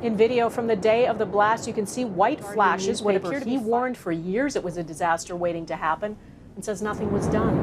In video from the day of the blast, you can see white flashes. What appear to be warned for years it was a disaster waiting to happen and says nothing was done.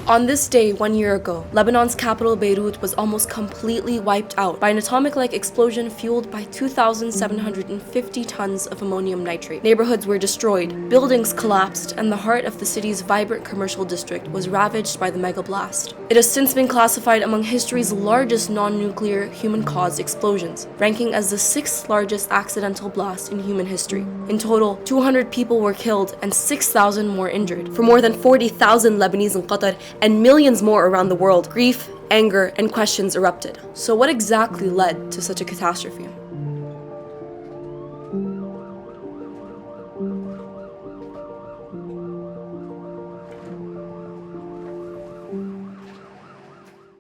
On this day 1 year ago, Lebanon's capital Beirut was almost completely wiped out by an atomic-like explosion fueled by 2,750 tons of ammonium nitrate. Neighborhoods were destroyed, buildings collapsed, and the heart of the city's vibrant commercial district was ravaged by the mega blast. It has since been classified among history's largest non-nuclear human-caused explosions, ranking as the 6th largest accidental blast in human history. In total, 200 people were killed and 6,000 more injured. For more than 40,000 Lebanese in Qatar and millions more around the world, grief, anger, and questions erupted. So what exactly led to such a catastrophe?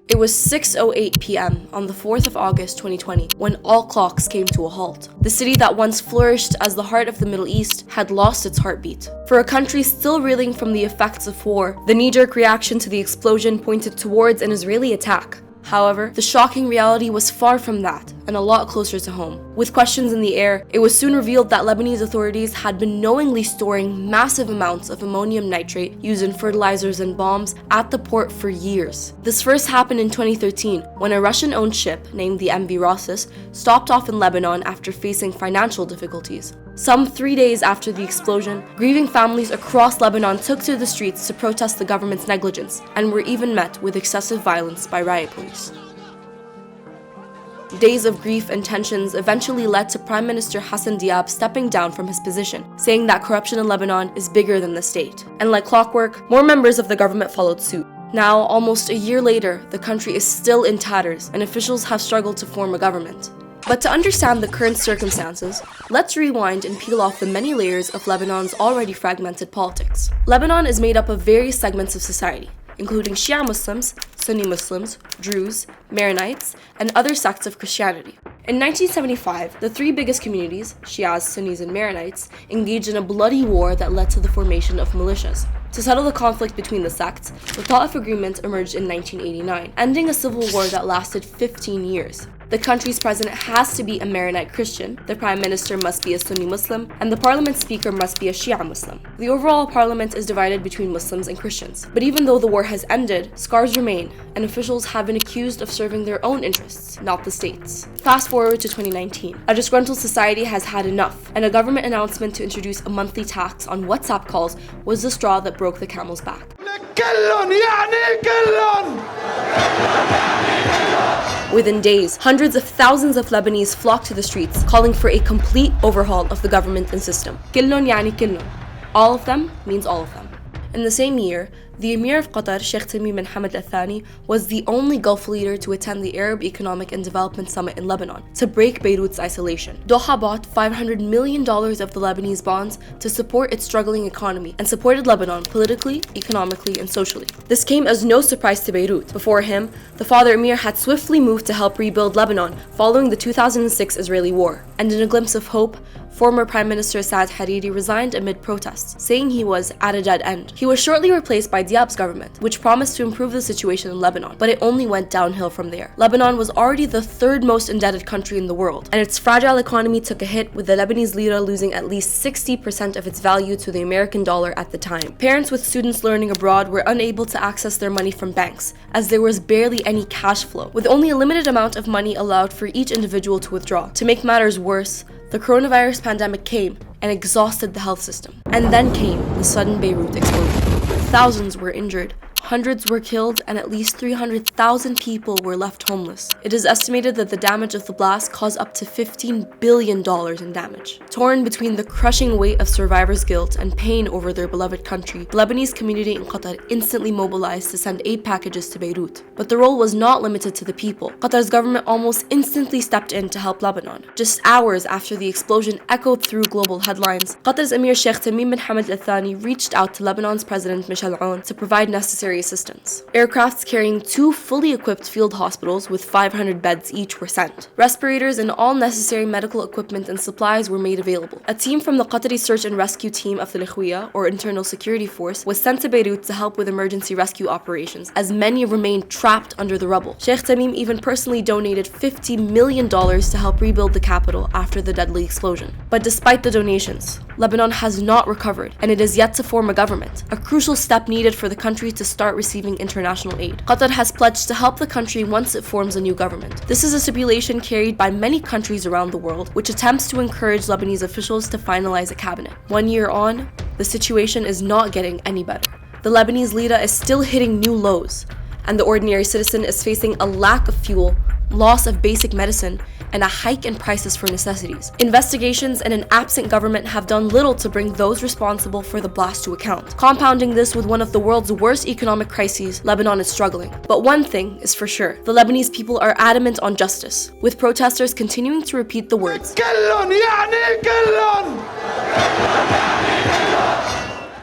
It was 6:08 p.m. on the 4th of August 2020 when all clocks came to a halt. The city that once flourished as the heart of the Middle East had lost its heartbeat. For a country still reeling from the effects of war, the knee-jerk reaction to the explosion pointed towards an Israeli attack. However, the shocking reality was far from that, and a lot closer to home. With questions in the air, it was soon revealed that Lebanese authorities had been knowingly storing massive amounts of ammonium nitrate used in fertilizers and bombs at the port for years. This first happened in 2013, when a Russian-owned ship named the MV Rosses stopped off in Lebanon after facing financial difficulties. Some 3 days after the explosion, grieving families across Lebanon took to the streets to protest the government's negligence and were even met with excessive violence by riot police. Days of grief and tensions eventually led to Prime Minister Hassan Diab stepping down from his position, saying that corruption in Lebanon is bigger than the state. And like clockwork, more members of the government followed suit. Now, almost a year later, the country is still in tatters, and officials have struggled to form a government. But to understand the current circumstances, let's rewind and peel off the many layers of Lebanon's already fragmented politics. Lebanon is made up of various segments of society, including Shia Muslims, Sunni Muslims, Druze, Maronites, and other sects of Christianity. In 1975, the three biggest communities, Shias, Sunnis, and Maronites, engaged in a bloody war that led to the formation of militias. To settle the conflict between the sects, the Ta'if Agreement emerged in 1989, ending a civil war that lasted 15 years. The country's president has to be a Maronite Christian, the prime minister must be a Sunni Muslim, and the parliament speaker must be a Shia Muslim. The overall parliament is divided between Muslims and Christians. But even though the war has ended, scars remain, and officials have been accused of serving their own interests, not the state's. Fast forward to 2019. A disgruntled society has had enough, and a government announcement to introduce a monthly tax on WhatsApp calls was the straw that broke the camel's back. Within days, hundreds of thousands of Lebanese flocked to the streets, calling for a complete overhaul of the government and system. كلن يعني كلن. All of them means all of them. In the same year, the Emir of Qatar, Sheikh Tamim bin Hamad Al Thani, was the only Gulf leader to attend the Arab Economic and Development Summit in Lebanon to break Beirut's isolation. Doha bought $500 million of the Lebanese bonds to support its struggling economy and supported Lebanon politically, economically, and socially. This came as no surprise to Beirut. Before him, the father Emir had swiftly moved to help rebuild Lebanon following the 2006 Israeli war. And in a glimpse of hope, former Prime Minister Saad Hariri resigned amid protests, saying he was at a dead end. He was shortly replaced by Diab's government, which promised to improve the situation in Lebanon, but it only went downhill from there. Lebanon was already the third most indebted country in the world, and its fragile economy took a hit, with the Lebanese lira losing at least 60% of its value to the American dollar at the time. Parents with students learning abroad were unable to access their money from banks, as there was barely any cash flow, with only a limited amount of money allowed for each individual to withdraw. To make matters worse, the coronavirus pandemic came and exhausted the health system. And then came the sudden Beirut explosion. Thousands were injured, hundreds were killed, and at least 300,000 people were left homeless. It is estimated that the damage of the blast caused up to $15 billion in damage. Torn between the crushing weight of survivors' guilt and pain over their beloved country, the Lebanese community in Qatar instantly mobilized to send aid packages to Beirut. But the role was not limited to the people. Qatar's government almost instantly stepped in to help Lebanon. Just hours after the explosion echoed through global headlines, Qatar's Emir Sheikh Tamim bin Hamad Al Thani reached out to Lebanon's President Michel Aoun to provide necessary humanitarian assistance. Aircrafts carrying 2 fully equipped field hospitals with 500 beds each were sent. Respirators and all necessary medical equipment and supplies were made available. A team from the Qatari Search and Rescue Team of the Likhwiya, or Internal Security Force, was sent to Beirut to help with emergency rescue operations, as many remained trapped under the rubble. Sheikh Tamim even personally donated $50 million to help rebuild the capital after the deadly explosion. But despite the donations, Lebanon has not recovered, and it is yet to form a government, a crucial step needed for the country to start receiving international aid. Qatar has pledged to help the country once it forms a new government. This is a stipulation carried by many countries around the world, which attempts to encourage Lebanese officials to finalize a cabinet. 1 year on, the situation is not getting any better. The Lebanese lira is still hitting new lows, and the ordinary citizen is facing a lack of fuel, loss of basic medicine, and a hike in prices for necessities. Investigations and an absent government have done little to bring those responsible for the blast to account. Compounding this with one of the world's worst economic crises, Lebanon is struggling. But one thing is for sure, the Lebanese people are adamant on justice, with protesters continuing to repeat the words, "Killon yani killon!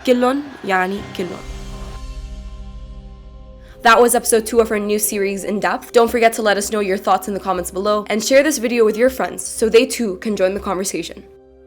Killon yani killon." That was episode 2 of our new series, In Depth. Don't forget to let us know your thoughts in the comments below and share this video with your friends so they too can join the conversation.